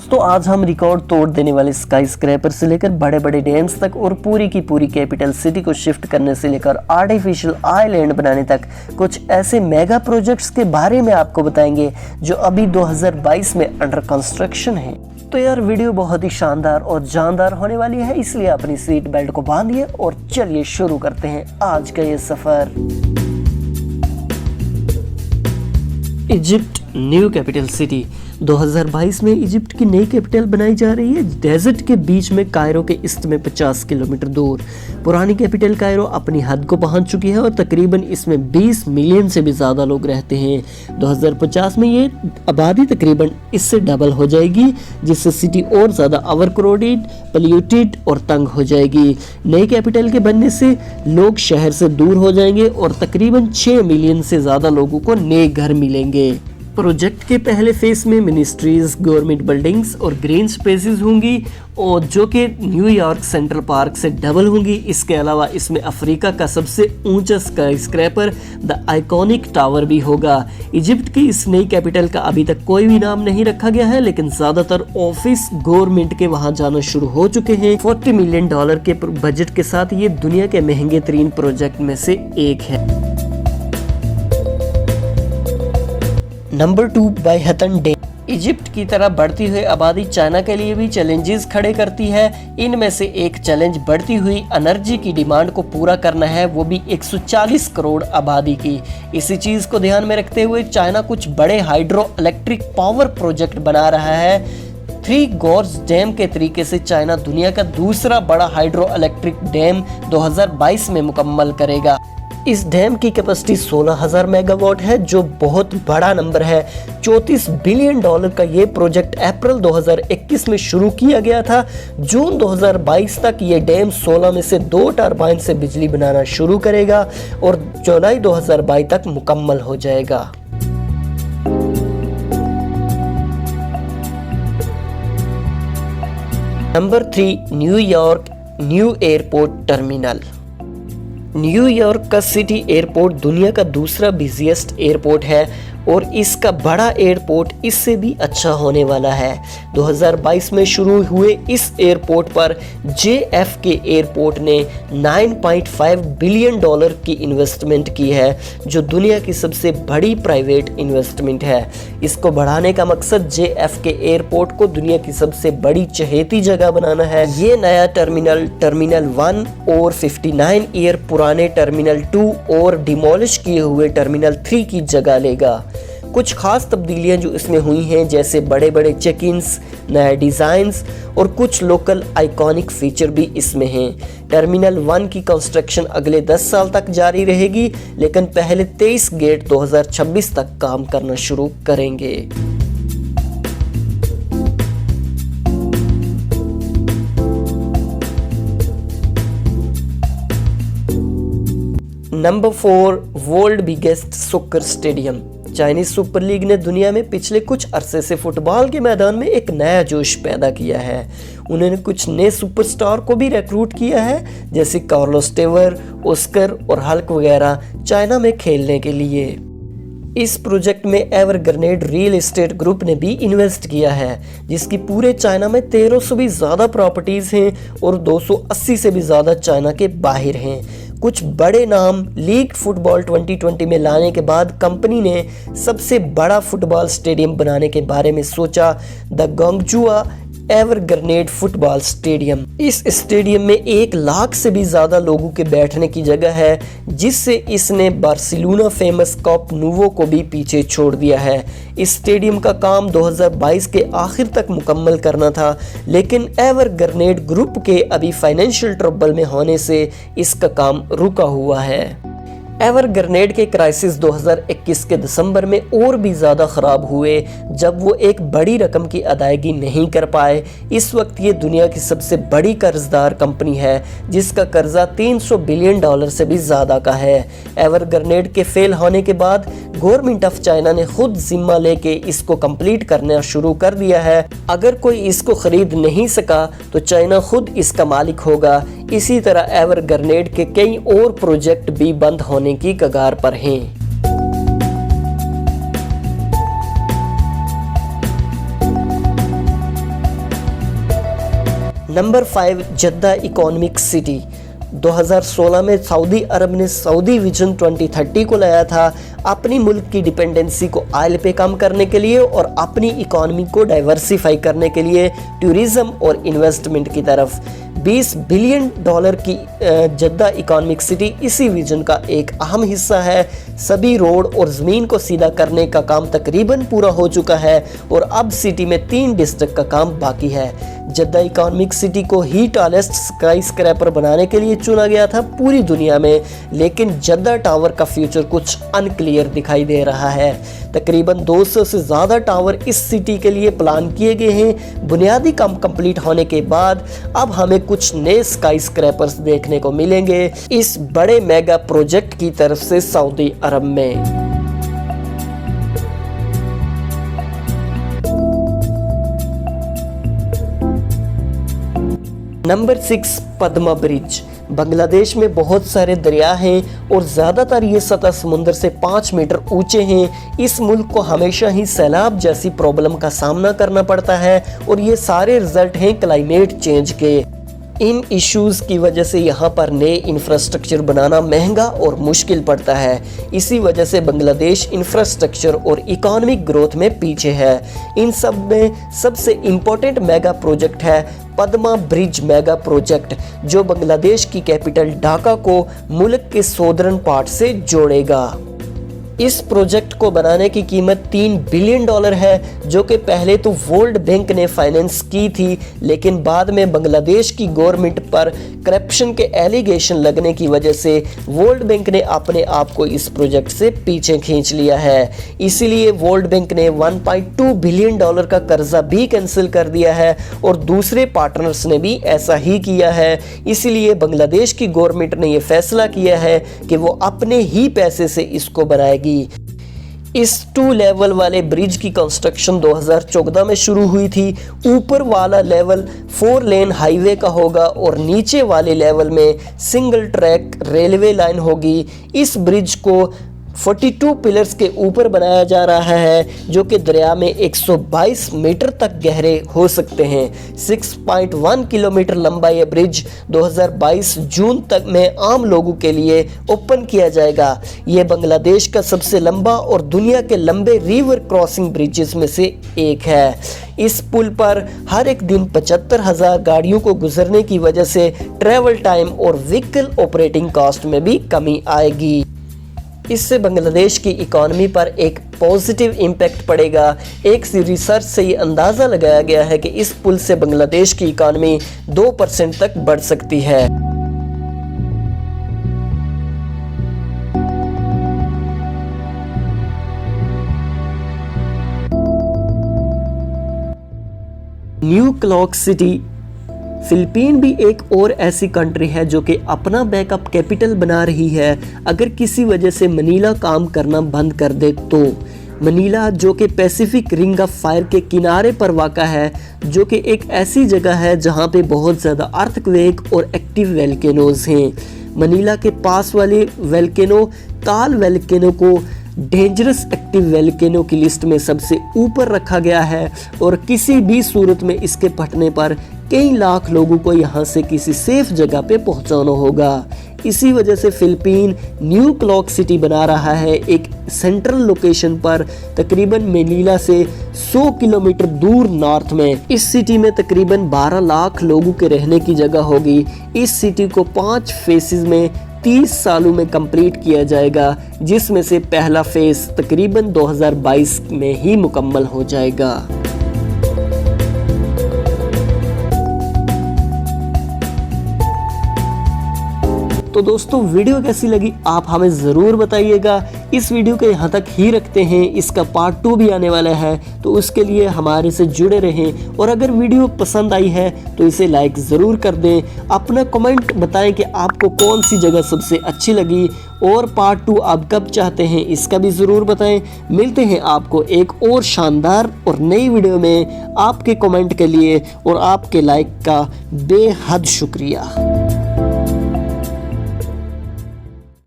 दोस्तों आज हम रिकॉर्ड तोड़ देने वाले स्काई स्क्रैपर से लेकर बड़े बड़े डैम्स तक और पूरी की पूरी कैपिटल सिटी को शिफ्ट करने से लेकर आर्टिफिशियल आइलैंड बनाने तक कुछ ऐसे मेगा प्रोजेक्ट्स के बारे में आपको बताएंगे जो अभी 2022 में अंडर कंस्ट्रक्शन है। तो यार वीडियो बहुत ही शानदार और जानदार होने वाली है, इसलिए अपनी सीट बेल्ट को बांधिए और चलिए शुरू करते हैं आज का ये सफर। इजिप्ट न्यू कैपिटल सिटी 2022 में इजिप्ट की नई कैपिटल बनाई जा रही है। डेजर्ट के बीच में कायरो के ईस्ट में 50 किलोमीटर दूर। पुरानी कैपिटल कायरो अपनी हद को पहुंच चुकी है और तकरीबन इसमें 20 मिलियन से भी ज़्यादा लोग रहते हैं। 2050 में ये आबादी तकरीबन इससे डबल हो जाएगी, जिससे सिटी और ज़्यादा ओवरक्राउडेड, पोल्यूटेड और तंग हो जाएगी। नई कैपिटल के बनने से लोग शहर से दूर हो जाएंगे और तकरीबन 6 मिलियन से ज़्यादा लोगों को नए घर मिलेंगे। प्रोजेक्ट के पहले फेज में मिनिस्ट्रीज, गवर्नमेंट बिल्डिंग्स और ग्रीन स्पेसेस होंगी और जो कि न्यूयॉर्क सेंट्रल पार्क से डबल होंगी। इसके अलावा इसमें अफ्रीका का सबसे ऊंचा sky scraper the iconic tower भी होगा। इजिप्ट की इस नई कैपिटल का अभी तक कोई भी नाम नहीं रखा गया है, लेकिन ज्यादातर ऑफिस गवर्नमेंट के वहां जाना शुरू हो चुके हैं। $40 मिलियन के बजट के साथ ये दुनिया के महंगे तरीन प्रोजेक्ट में से एक है। Number 2 बायहतन dam. इजिप्ट की तरह बढ़ती हुई आबादी चाइना के लिए भी चैलेंजेस खड़े करती है। इनमें से एक चैलेंज बढ़ती हुई एनर्जी की डिमांड को पूरा करना है, वो भी 140 करोड़ आबादी की। इसी चीज को ध्यान में रखते हुए चाइना कुछ बड़े हाइड्रो इलेक्ट्रिक पावर प्रोजेक्ट बना रहा है। 3 गॉर्ज डैम के तरीके से चाइना दुनिया का दूसरा बड़ा हाइड्रो इलेक्ट्रिक डैम 2022 में मुकम्मल करेगा। इस डैम की कैपेसिटी 16,000 मेगावाट है, जो बहुत बड़ा नंबर है। $34 बिलियन का ये प्रोजेक्ट अप्रैल 2021 में शुरू किया गया था। जून 2022 तक ये डैम 16 में से 2 टरबाइन से बिजली बनाना शुरू करेगा और जुलाई 2022 तक मुकम्मल हो जाएगा। Number 3 New York new airport terminal. New York का सिटी एयरपोर्ट दुनिया का दूसरा बिजिएस्ट एयरपोर्ट है और इसका बड़ा एयरपोर्ट इससे भी अच्छा होने वाला है। 2022 में शुरू हुए इस एयरपोर्ट पर JFK एयरपोर्ट ने $9.5 बिलियन की इन्वेस्टमेंट की है, जो दुनिया की सबसे बड़ी प्राइवेट इन्वेस्टमेंट है। इसको बढ़ाने का मकसद JFK एयरपोर्ट को दुनिया की सबसे बड़ी चहेती जगह बनाना है। ये नया टर्मिनल 1 और 59 ईयर पुराने टर्मिनल 2 और डिमोलिश किए हुए टर्मिनल 3 की जगह लेगा। कुछ खास तब्दीलियां जो इसमें हुई हैं, जैसे बड़े बड़े चेक इन्स, नए डिज़ाइंस और कुछ लोकल आइकॉनिक फीचर भी इसमें हैं। टर्मिनल 1 की कंस्ट्रक्शन अगले 10 साल तक जारी रहेगी, लेकिन पहले 23 गेट 2026 तक काम करना शुरू करेंगे। Number 4 world biggest soccer stadium. Chinese super league ने दुनिया में पिछले कुछ अरसे से फुटबॉल के मैदान में एक नया जोश पैदा किया है। उन्होंने कुछ नए सुपरस्टार को भी रिक्रूट किया है, जैसे कार्लोस टेवर, ऑस्कर और हल्क वगैरह चाइना में खेलने के लिए। इस प्रोजेक्ट में एवरग्रेनेड रियल एस्टेट ग्रुप ने भी इन्वेस्ट किया है, जिसकी पूरे चाइना में 1300 से भी ज़्यादा प्रॉपर्टीज़ हैं और 280 से भी ज़्यादा चाइना के बाहर हैं। कुछ बड़े नाम लीग फुटबॉल 2020 में लाने के बाद कंपनी ने सबसे बड़ा फुटबॉल स्टेडियम बनाने के बारे में सोचा, द गोंगजुआ एवरग्रेनेड फुटबॉल स्टेडियम। इस स्टेडियम में 1 लाख से भी ज़्यादा लोगों के बैठने की जगह है, जिससे इसने बार्सिलोना फेमस कैंप नूवो को भी पीछे छोड़ दिया है। इस स्टेडियम का काम 2022 के आखिर तक मुकम्मल करना था, लेकिन एवरग्रेनेड ग्रुप के अभी फाइनेंशियल ट्रबल में होने से इसका काम रुका हुआ है। एवरग्रेनेड के क्राइसिस 2021 के दिसंबर में और भी ज़्यादा ख़राब हुए, जब वो एक बड़ी रकम की अदायगी नहीं कर पाए। इस वक्त ये दुनिया की सबसे बड़ी कर्जदार कंपनी है, जिसका कर्जा $300 बिलियन से भी ज़्यादा का है। एवरग्रेनेड के फेल होने के बाद गवर्नमेंट ऑफ चाइना ने खुद जिम्मा लेके इसको कंप्लीट करना शुरू कर दिया है। अगर कोई इसको खरीद नहीं सका तो चाइना खुद इसका मालिक होगा। इसी तरह एवरग्रेनेड के कई और प्रोजेक्ट भी बंद होने की कगार पर हैं। Number 5 Jeddah economic city. 2016 में सऊदी अरब ने सऊदी विजन 2030 को लाया था अपनी मुल्क की डिपेंडेंसी को ऑयल पे कम करने के लिए और अपनी इकोनॉमी को डाइवर्सिफाई करने के लिए टूरिज्म और इन्वेस्टमेंट की तरफ। $20 बिलियन की जद्दा इकोनॉमिक सिटी इसी विजन का एक अहम हिस्सा है। सभी रोड और ज़मीन को सीधा करने का काम तकरीबन पूरा हो चुका है और अब सिटी में 3 डिस्ट्रिक्ट का काम बाकी है। जद्दा इकोनॉमिक सिटी को ही टॉलेस्ट स्काई स्क्रैपर बनाने के लिए चुना गया था पूरी दुनिया में, लेकिन जद्दा टावर का फ्यूचर कुछ अनक्लियर दिखाई दे रहा है। तकरीबन 200 से ज़्यादा टावर इस सिटी के लिए प्लान किए गए हैं। बुनियादी काम कंप्लीट होने के बाद अब हमें कुछ नए स्काई स्क्रैपर्स देखने को मिलेंगे इस बड़े मेगा प्रोजेक्ट की तरफ से सऊदी अरब में। Number 6 Padma bridge. बांग्लादेश में बहुत सारे दरिया हैं और ज़्यादातर ये सतह समुद्र से 5 मीटर ऊंचे हैं। इस मुल्क को हमेशा ही सैलाब जैसी प्रॉब्लम का सामना करना पड़ता है और ये सारे रिजल्ट हैं क्लाइमेट चेंज के। इन इश्यूज़ की वजह से यहाँ पर नए इंफ्रास्ट्रक्चर बनाना महंगा और मुश्किल पड़ता है। इसी वजह से बांग्लादेश इंफ्रास्ट्रक्चर और इकोनॉमिक ग्रोथ में पीछे है। इन सब में सबसे इम्पोर्टेंट मेगा प्रोजेक्ट है पद्मा ब्रिज मेगा प्रोजेक्ट, जो बांग्लादेश की कैपिटल ढाका को मुल्क के सौदर्न पार्ट से जोड़ेगा। इस प्रोजेक्ट को बनाने की कीमत $3 बिलियन है, जो कि पहले तो वर्ल्ड बैंक ने फाइनेंस की थी, लेकिन बाद में बांग्लादेश की गवर्नमेंट पर करप्शन के एलिगेशन लगने की वजह से वर्ल्ड बैंक ने अपने आप को इस प्रोजेक्ट से पीछे खींच लिया है। इसीलिए वर्ल्ड बैंक ने $1.2 बिलियन का कर्जा भी कैंसिल कर दिया है और दूसरे पार्टनर्स ने भी ऐसा ही किया है। इसीलिए बांग्लादेश की गवर्नमेंट ने यह फैसला किया है कि वो अपने ही पैसे से इसको बनाएगी। इस 2 लेवल वाले ब्रिज की कंस्ट्रक्शन 2014 में शुरू हुई थी। ऊपर वाला लेवल 4 लेन हाईवे का होगा और नीचे वाले लेवल में सिंगल ट्रैक रेलवे लाइन होगी। इस ब्रिज को 42 पिलर्स के ऊपर बनाया जा रहा है, जो कि दरिया में 122 मीटर तक गहरे हो सकते हैं। 6.1 किलोमीटर लंबा यह ब्रिज 2022 जून तक में आम लोगों के लिए ओपन किया जाएगा। यह बांग्लादेश का सबसे लंबा और दुनिया के लंबे रिवर क्रॉसिंग ब्रिजेस में से एक है। इस पुल पर हर एक दिन 75,000 गाड़ियों को गुजरने की वजह से ट्रैवल टाइम और व्हीकल ऑपरेटिंग कॉस्ट में भी कमी आएगी। इससे बांग्लादेश की इकोनॉमी पर एक पॉजिटिव इम्पैक्ट पड़ेगा। एक रिसर्च से ये अंदाज़ा लगाया गया है कि इस पुल से बांग्लादेश की इकोनॉमी 2% तक बढ़ सकती है। New clock city. फिलीपीन भी एक और ऐसी कंट्री है जो कि अपना बैकअप कैपिटल बना रही है। अगर किसी वजह से मनीला काम करना बंद कर दे तो मनीला, जो कि पैसिफिक रिंग ऑफ फायर के किनारे पर वाक़ा है, जो कि एक ऐसी जगह है जहां पे बहुत ज़्यादा अर्थक्वेक और एक्टिव वोल्केनोज हैं। मनीला के पास वाले वोल्केनो ताल वोल्केनो को डेंजरस एक्टिव वोल्केनो की लिस्ट में सबसे ऊपर रखा गया है और किसी भी सूरत में इसके फटने पर कई लाख लोगों को यहाँ से किसी सेफ जगह पे पहुँचाना होगा। इसी वजह से फिलीपीन न्यू क्लॉक सिटी बना रहा है एक सेंट्रल लोकेशन पर, तकरीबन मनीला से 100 किलोमीटर दूर नॉर्थ में। इस सिटी में तकरीबन 12 लाख लोगों के रहने की जगह होगी। इस सिटी को 5 फेसेस में 30 सालों में कंप्लीट किया जाएगा, जिसमें से पहला फेज तकरीबन 2022 में ही मुकम्मल हो जाएगा। तो दोस्तों, वीडियो कैसी लगी आप हमें ज़रूर बताइएगा। इस वीडियो को यहाँ तक ही रखते हैं, इसका पार्ट 2 भी आने वाला है, तो उसके लिए हमारे से जुड़े रहें। और अगर वीडियो पसंद आई है तो इसे लाइक ज़रूर कर दें। अपना कमेंट बताएं कि आपको कौन सी जगह सबसे अच्छी लगी और पार्ट 2 आप कब चाहते हैं, इसका भी ज़रूर बताएं। मिलते हैं आपको एक और शानदार और नई वीडियो में। आपके कमेंट के लिए और आपके लाइक का बेहद शुक्रिया।